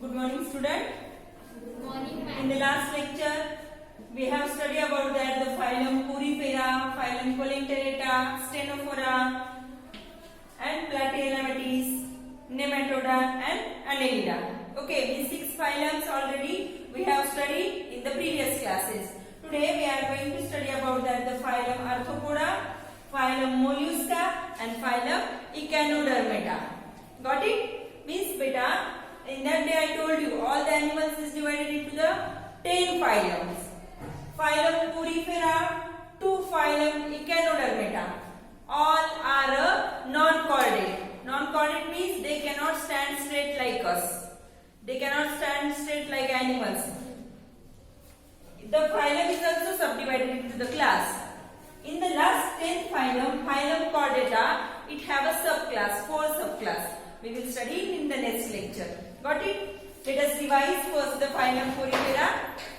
Good morning, student. Good morning, ma'am. In the last lecture, we have studied about that the phylum Porifera, phylum Colenterata, Stenophora, and Platyhelminthes, Nematoda, and Annelida. Okay, these 6 phylums already we have studied in the previous classes. Today we are going to study about that the phylum Arthropoda, phylum Mollusca, and phylum Echinodermata. Got it? Means beta. In that day I told you all the animals is divided into the 10 phylums. Phylum Porifera to phylum Echinodermata. All are non-chordate. Non-chordate means they cannot stand straight like us. They cannot stand straight like animals. The phylum is also subdivided into the class. In the last 10th phylum, phylum Chordata, it have a subclass, 4 subclass. We will study in the next lecture. Got it? Let us revise first the phylum Porifera.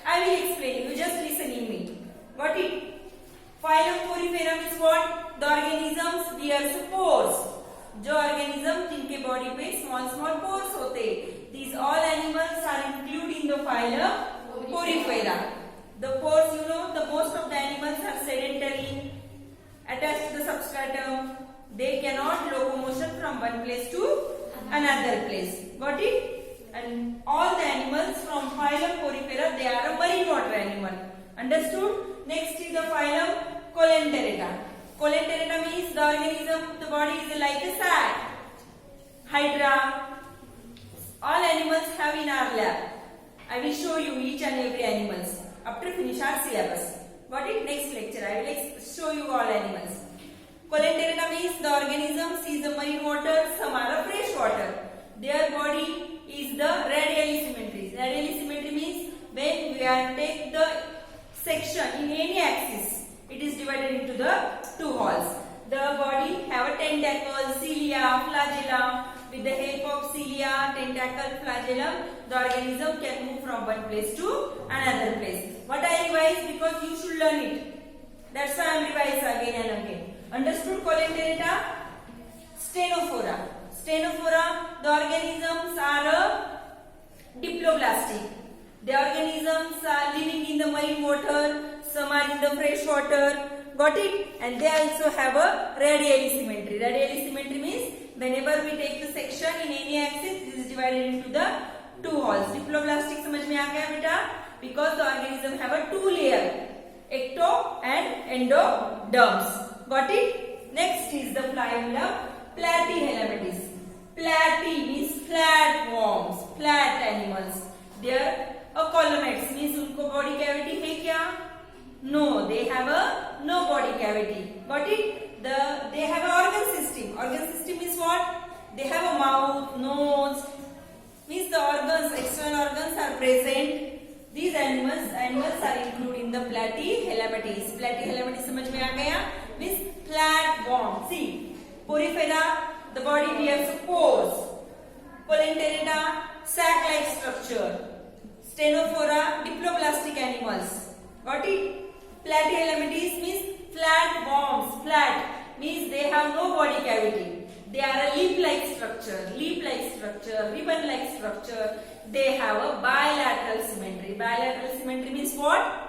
I will explain. You just listen in me. Got it? Phylum Porifera means what? The organisms bears pores. जो organism जिनके body पे small pores होते. These all animals are included in the phylum Porifera. The pores, you know, the most of the animals are sedentary, attached to the substratum. They cannot locomotion from one place to another place. Got it? And all the animals from phylum Porifera, they are a marine water animal. Understood? Next is the phylum Colenterata. Colenterata means the organism, the body is like a sac. Hydra. All animals have in our lab. I will show you each and every animals after finish our syllabus. Got it? Next lecture I will show you all animals. Colenterata means the organisms is the marine water, some are a fresh water. Their body is the radially symmetry. Radially symmetry means when we are take the section in any axis, it is divided into the 2 halves. The body have a tentacle, cilia, flagella. With the help of cilia, tentacle, flagellum, the organism can move from one place to another place. What I revise because you should learn it. That's why I am revising again and again. Understood? Colenterata? Stenophora. Stenophora, the organisms are diploblastic. The organisms are living in the marine water, some are in the fresh water. Got it? And they also have a radially symmetry. Radially symmetry means whenever we take the section in any axis, this is divided into the 2 halves. Diploblastic समझ में आ गया बेटा? Because the organism have a 2 layer, ecto and endoderms. Got it? Next is the phylum Platyhelminthes. Platy means flat worms, flat animals. They are collomates means उनको body cavity है क्या? No, they have a no body cavity. Got it? They have an organ system. Organ system is what? They have a mouth, nose. Means the organs, external organs are present. These animals are included in the Platyhelminthes. Platyhelminthes समझ में आ गया? Means flat worm. See, Porifera, the body bears pores. Colenterata, sac-like structure. Stenophora, diploblastic animals. Got it? Platyhelminthes means flat worms. Flat means they have no body cavity. They are a leaf-like structure, ribbon-like structure. They have a bilateral symmetry. Bilateral symmetry means what?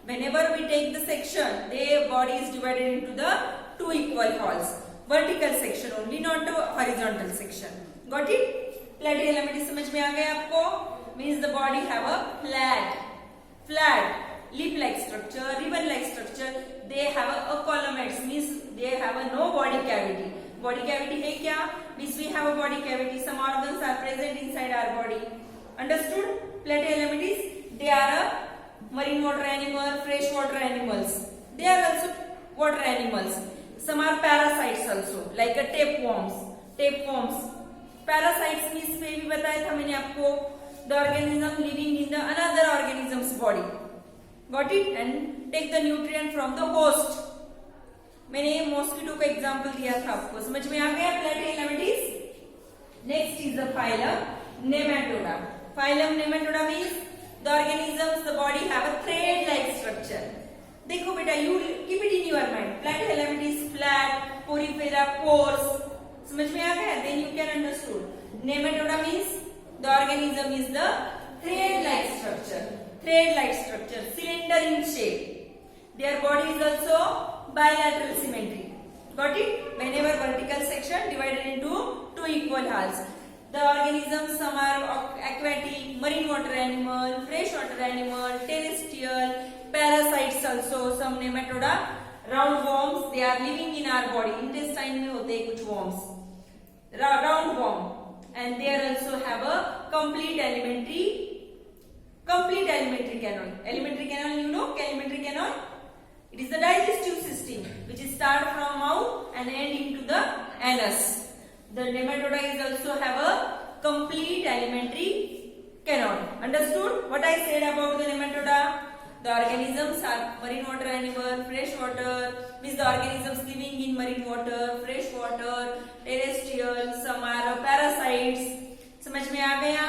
Whenever we take the section, their body is divided into the 2 equal halves. Vertical section only, not the horizontal section. Got it? Platyhelminthes समझ में आ गया आपको? Means the body have a flat, leaf-like structure, ribbon-like structure. They have a collomates means they have a no body cavity. Body cavity है क्या? Means we have a body cavity. Some organs are present inside our body. Understood? Platyhelminthes, they are a marine water animal, fresh water animals. They are also water animals. Some are parasites also, like a tapeworms. Parasites means मैं भी बताया था मैंने आपको. The organism living in the another organism's body. Got it? And take the nutrient from the host. मैंने mosquito का example दिया था आपको. समझ में आ गया Platyhelminthes? Next is the phylum Nematoda. Phylum Nematoda means the organisms, the body have a thread-like structure. देखो बेटा, you keep it in your mind. Platyhelminthes flat, Porifera pores. समझ में आ गया? Then you can understood. Nematoda means The organism is the thread-like structure. Thread-like structure, cylinder in shape. Their body is also bilateral symmetry. Got it? Whenever vertical section divided into two equal halves. The organisms, some are aquatic, marine water animal, freshwater animal, terrestrial, parasites also, some nematoda, roundworms. They are living in our body. Intestine में होते हैं कुछ worms. Roundworm, and they also have a complete alimentary canal. Alimentary canal, you know, alimentary canal. It is the digestive system which is start from mouth and end into the anus. The nematoda is also have a complete alimentary canal. Understood what I said about the nematoda? The organisms are marine water animal, fresh water, means the organisms living in marine water, fresh water, terrestrial, some are parasites. समझ में आ गया?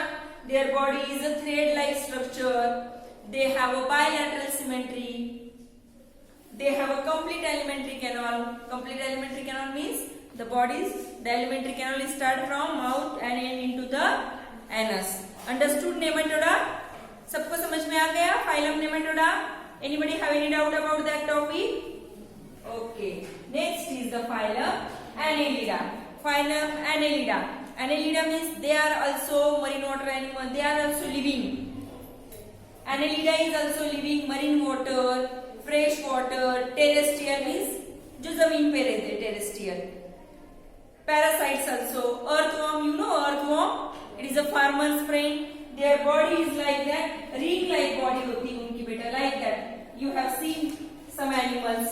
Their body is a thread-like structure. They have a bilateral symmetry. They have a complete alimentary canal. Complete alimentary canal means the alimentary canal is start from mouth and end into the anus. Understood nematoda? सबको समझ में आ गया? Phylum nematoda. Anybody have any doubt about that topic? Okay. Next is the phylum Annelida. Phylum Annelida. Annelida means they are also marine water animal. They are also living. Annelida is also living marine water, fresh water, terrestrial means जो जमीन पे रहते terrestrial. Parasites also. Earthworm, you know earthworm. It is a farmer's friend. Their body is like that. Ring-like body होती है उनकी बेटा like that. You have seen some animals.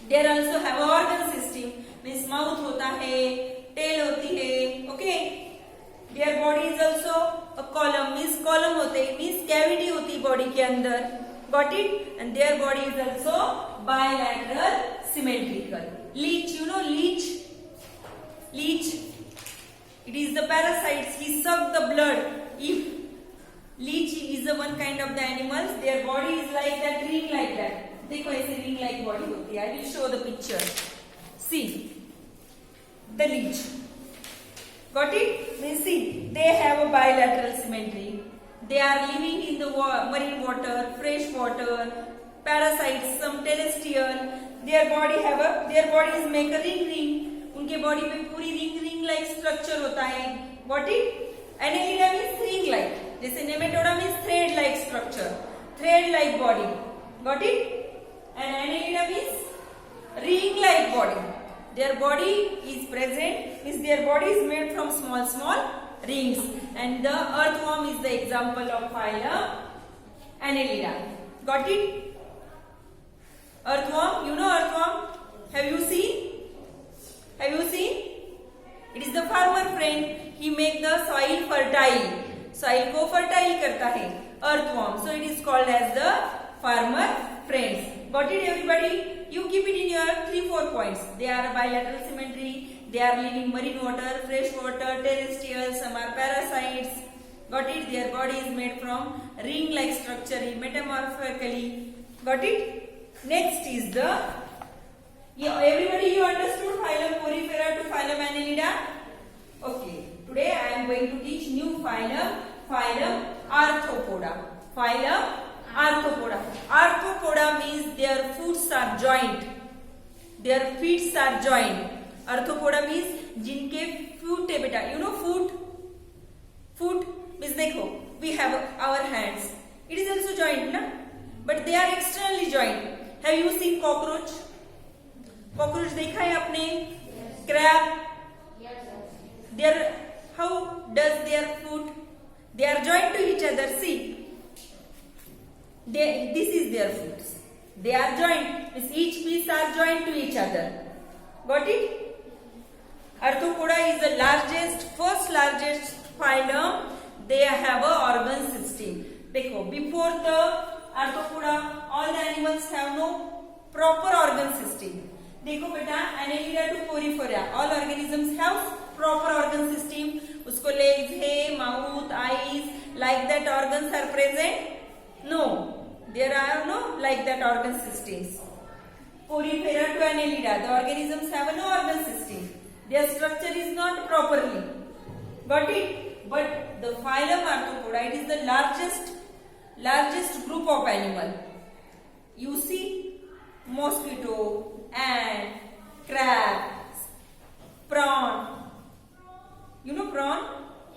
They also have a organ system. Means mouth होता है, tail होती है. Okay. Their body is also a column. Means column होते हैं. Means cavity होती है body के अंदर. Got it? And their body is also bilateral symmetrical. Leech, you know leech. Leech. It is the parasites. He suck the blood. If leech is the one kind of the animals, their body is like that, ring like that. देखो ऐसे ring like body होती है. I will show the picture. See the leech. Got it? They see they have a bilateral symmetry. They are living in the marine water, fresh water, parasites, some terrestrial. Their body is make a ring. उनके body पे पूरी ring like structure होता है. Got it? Annelida means ring like. जैसे nematoda means thread like structure, thread like body. Got it? And Annelida means ring like body. Their body is present, means their body is made from small rings. And the earthworm is the example of phylum Annelida. Got it? Earthworm, you know earthworm? Have you seen? It is the farmer friend. He make the soil fertile. Soil को fertile करता है. Earthworm. So it is called as the farmer friends. Got it, everybody? You keep it in your 3-4 points. They are bilateral symmetry. They are living marine water, fresh water, terrestrial. Some are parasites. Got it? Their body is made from ring-like structure, metamorphically. Got it? Next is the. Everybody, you understood phylum Porifera to phylum Annelida? Okay. Today I am going to teach new phylum Arthropoda. Phylum Arthropoda. Arthropoda means their foots are joint. Their feet are joint. Arthropoda means जिनके foot है बेटा. You know foot means देखो. We have our hands. It is also joint ना? But they are externally joint. Have you seen cockroach? Cockroach देखा है आपने? Crab. How does their foot? They are joined to each other. See, this is their foot. They are joined. Means each piece are joined to each other. Got it? Arthropoda is the first largest phylum. They have a organ system. देखो, before the Arthropoda, all the animals have no proper organ system. देखो बेटा, Annelida to Porifera, all organisms have proper organ system. उसको legs है, mouth, eyes, like that organs are present? No, there are no like that organ systems. Porifera to Annelida, the organisms have no organ system. Their structure is not properly. Got it? but the phylum Arthropoda, it is the largest group of animal. You see, mosquito, ant, crab, prawn. You know prawn?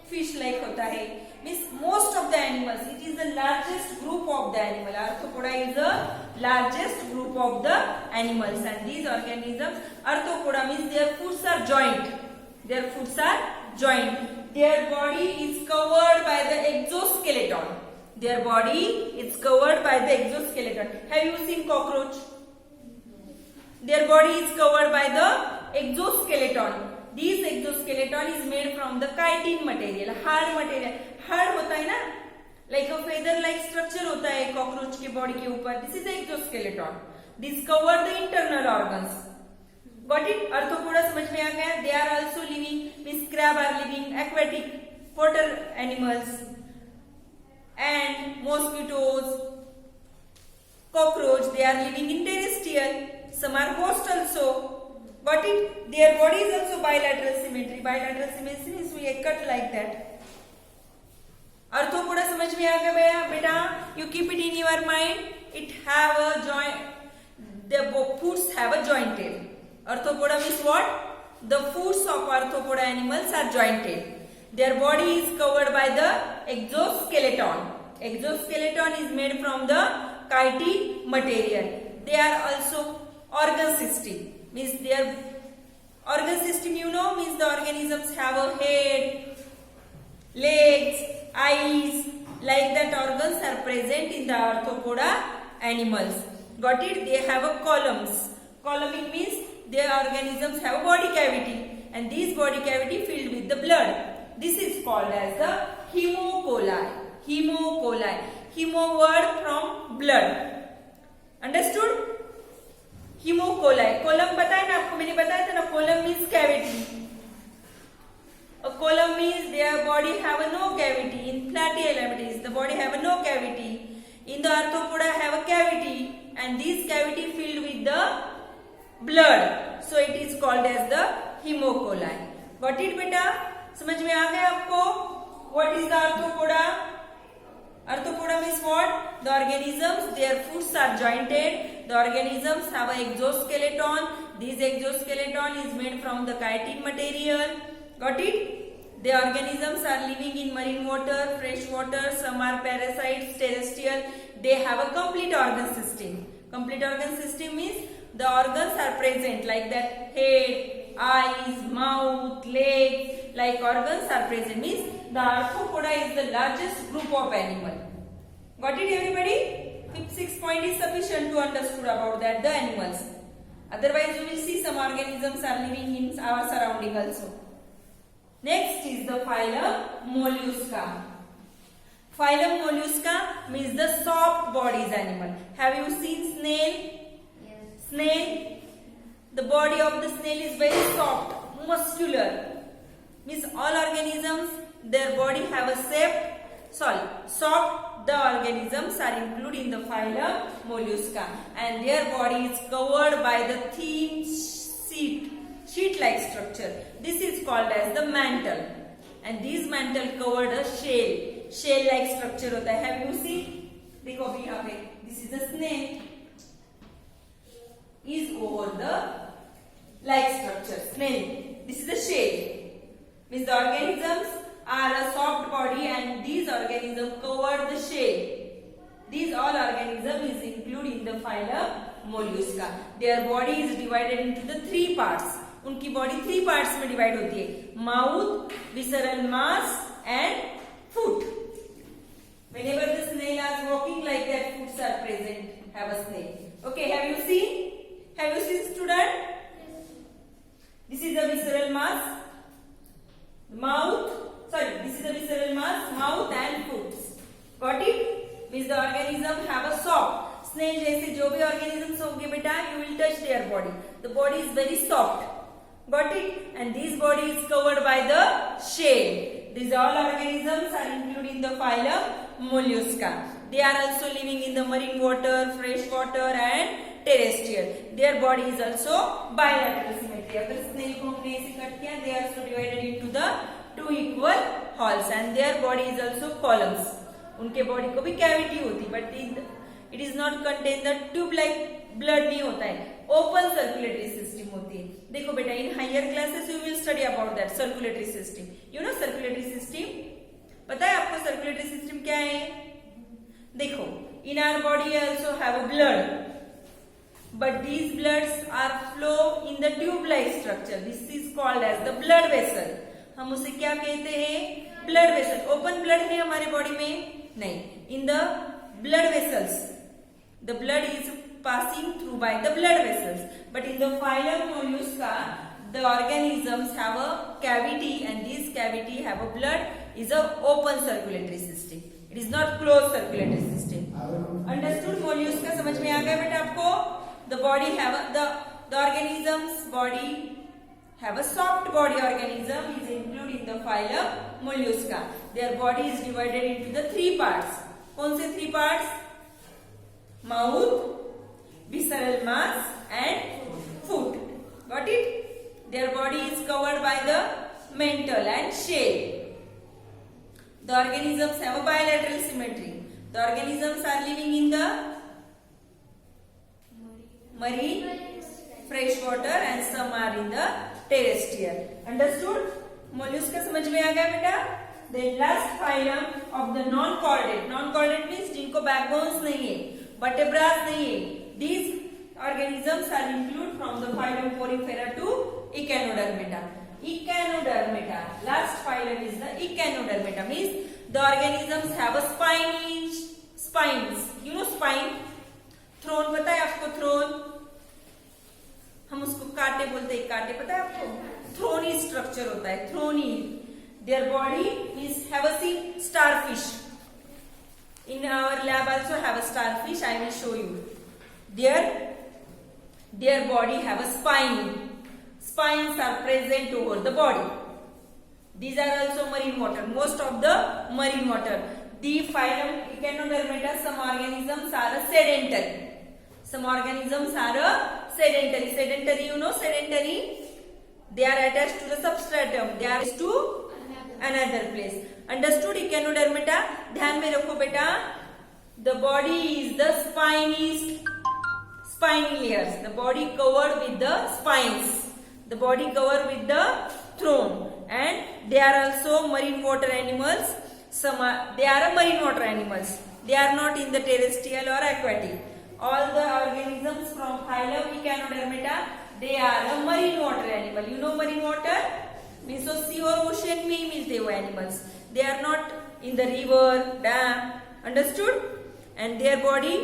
Fish like hota hai. Means most of the animals, it is the largest group of the animal. Arthropoda is the largest group of the animals, and these organisms, Arthropoda means their foots are joint. Their foots are joint. Their body is covered by the exoskeleton. Their body is covered by the exoskeleton. Have you seen cockroach? Their body is covered by the exoskeleton. This exoskeleton is made from the chitin material, hard material. Hard होता है ना, like a feather like structure होता है cockroach के body के ऊपर. This is the exoskeleton. This cover the internal organs. Got it? Arthropoda समझ में आ गया? They are also living. Means crab are living, aquatic, water animals, and mosquitoes, cockroach. They are living in terrestrial. Some are host also. Got it? Their body is also bilateral symmetry. Bilateral symmetry means we cut like that. Arthropoda समझ में आ गया बेटा? You keep it in your mind. It have a joint. The foots have a jointed. Arthropoda means what? The foots of arthropoda animals are jointed. Their body is covered by the exoskeleton. Exoskeleton is made from the chitin material. They are also organ system. Means their organ system, you know, means the organisms have a head, legs, eyes, like that organs are present in the arthropoda animals. Got it? They have a columns. Column means their organisms have a body cavity, and this body cavity filled with the blood. This is called as the hemocoli. Hemocoli. Hemo word from blood. Understood? Hemocoli. Column बताया ना आपको, मैंने बताया था ना, column means cavity. A column means their body have a no cavity. In platyhelminths, the body have a no cavity. In the arthropoda have a cavity, and this cavity filled with the blood. So it is called as the hemocoli. Got it बेटा? समझ में आ गया आपको? What is the arthropoda? Arthropoda means what? The organisms, their foots are jointed. The organisms have an exoskeleton. This exoskeleton is made from the chitin material. Got it? The organisms are living in marine water, fresh water. Some are parasites, terrestrial. They have a complete organ system. Complete organ system means the organs are present like that. Head, eyes, mouth, legs, like organs are present. Means the arthropoda is the largest group of animal. Got it everybody? 6 point is sufficient to understood about that the animals. Otherwise you will see some organisms are living in our surrounding also. Next is the phylum Mollusca. Phylum Mollusca means the soft bodies animal. Have you seen snail? Yes. Snail. The body of the snail is very soft, muscular. Means all organisms, their body have a soft. The organisms are included in the phylum Mollusca, and their body is covered by the thin sheet-like structure. This is called as the mantle, and this mantle covered a shell-like structure होता है. Have you seen? देखो अभी यहाँ पे. This is the snail. Is over the like structure. Snail. This is the shell. Means the organisms are a soft body, and these organisms cover the shell. These all organisms is included in the phylum Mollusca. Their body is divided into the 3 parts. उनकी body 3 parts में divide होती है. Mouth, visceral mass, and foot. Whenever the snail is walking like that, foots are present. Have a snail. Okay, have you seen? Have you seen, student? Yes. This is the visceral mass. This is the visceral mass, mouth and foot. Got it? Means the organism have a soft. Snail जैसे जो भी organisms होंगे बेटा, you will touch their body. The body is very soft. Got it? And this body is covered by the shell. These all organisms are included in the phylum Mollusca. They are also living in the marine water, fresh water, and terrestrial. Their body is also bilateral symmetry. अगर snail को हमने ऐसे cut किया, they are also divided into the 2 equal halls and their body is also columns. उनके body को भी cavity होती, but it is not contain the tube like blood नहीं होता है, ओपन सर्कुलेटरी सिस्टम होती है. देखो बेटा, in higher classes you will study about that circulatory system. You know circulatory system, पता है आपको सर्कुलेटरी सिस्टम क्या है? देखो, in our body also have a blood, but these bloods are flow in the tube like structure. This is called as the blood vessel. हम उसे क्या कहते हैं? Blood vessel. ओपन ब्लड है हमारे बॉडी में? नहीं. In the blood vessels the blood is passing through by the blood vessels, but in the phylum Mollusca the organisms have a cavity and this cavity have a blood is a open circulatory system. It is not closed circulatory system. Understood? Mollusca समझ में आ गया बेटा आपको? The body have the organisms body have a soft body organism is included in the phylum Mollusca. Their body is divided into the three parts. कौन से three parts? Mouth, visceral mass and foot. Got it? Their body is covered by the mantle and shell. The organisms have a bilateral symmetry. The organisms are living in the marine, freshwater and some are in the terrestrial. Understood? Mollusca समझ में आ गया बेटा? The last phylum of the non-chordate. Non-chordate means जिनको backbones नहीं है, vertebrae नहीं है. These organisms are included from the phylum Porifera to Echinodermata. Echinodermata. Last phylum is the Echinodermata. Means the organisms have a spines. You know spine? Throne पता है आपको? Throne. हम उसको काटे बोलते हैं. काटे पता है आपको? Throny structure होता है. Throny. Their body is have a starfish. In our lab also have a starfish. I will show you. Their body have a spine. Spines are present over the body. These are also marine water. Most of the marine water. The phylum Echinodermata, some organisms are a sedentary. Some organisms are a sedentary. Sedentary, you know sedentary? They are attached to the substratum. They are to another place. Understood? Echinodermata. ध्यान में रखो बेटा. The body is the spiny layers. The body covered with the spines. The body covered with the throne. And they are also marine water animals. They are marine water animals. They are not in the terrestrial or aquatic. All the organisms from phylum Echinodermata, they are a marine water animal. You know marine water? Means so sea or ocean में ही मिलते हुए animals. They are not in the river, dam. Understood? And their body,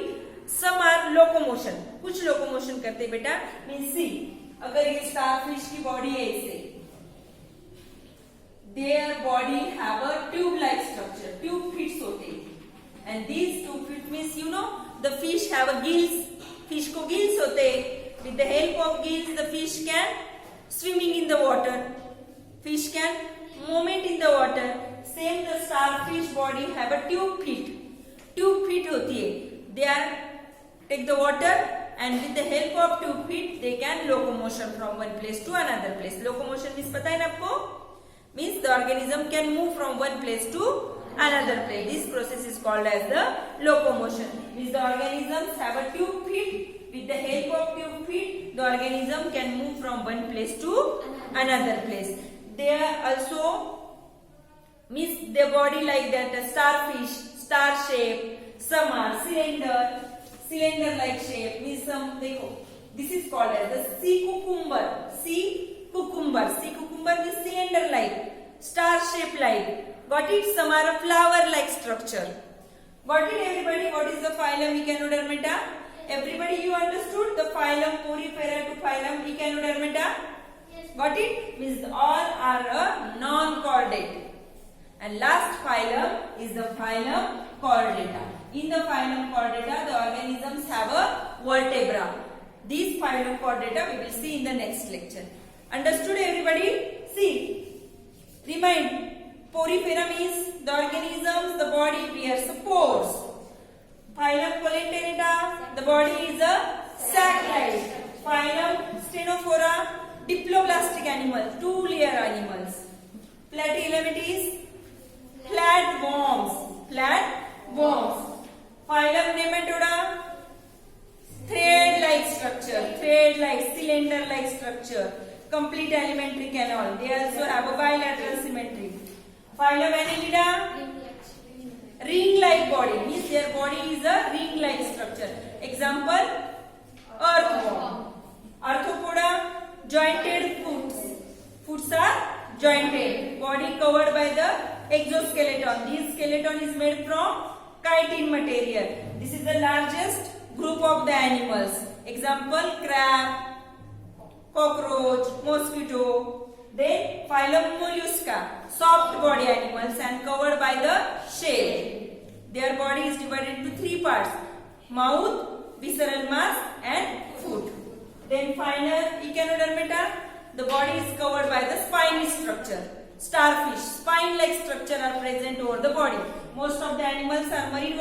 some are locomotion. कुछ locomotion करते बेटा. Means see, अगर ये starfish की body है ऐसे, their body have a tube-like structure. Tube fits होते हैं. And these tube fit means you know the fish have a gills. Fish को gills होते हैं. With the help of gills, the fish can swimming in the water. Fish can movement in the water. Same the starfish body have a tube feet. Tube feet होती है. They are take the water and with the help of tube feet they can locomotion from one place to another place. Locomotion means पता है ना आपको? Means the organism can move from one place to another place. This process is called as the locomotion. Means the organisms have a tube feet. With the help of tube feet, the organism can move from one place to another place. They are also means their body like that. A starfish, star shape. Some are cylinder like shape. Means some. देखो, this is called as the sea cucumber. Sea cucumber means cylinder like, star shape like. Got it? Some are a flower like structure. Got it everybody? What is the phylum Echinodermata? Everybody you understood the phylum Porifera to phylum Echinodermata? Yes. Got it? Means all are a non-chordate. And last phylum is the phylum Chordata. In the phylum Chordata, the organisms have a vertebra. These phylum Chordata we will see in the next lecture. Understood everybody? See, remind, Porifera means the organisms, the body bears pores. Phylum Colenterata, the body is a sac-like. Phylum Stenophora, diploblastic animal, two-layer animals. Platyhelminths, canal. They also have a bilateral symmetry. Phylum Annelida, ring-like body, means their body is a ring-like structure. Example, earthworm. Arthropoda, jointed foots. Foots are jointed. Body covered by the exoskeleton. This skeleton is made from chitin material. This is the largest group of the animals. Example, crab, cockroach, mosquito. Then phylum Mollusca, soft body animals and covered by the shell. Their body is divided into three parts: mouth, visceral mass and foot. Then final Echinodermata, the body is covered by the spiny structure. Starfish, spine-like structure are present over the body. Most of the animals are marine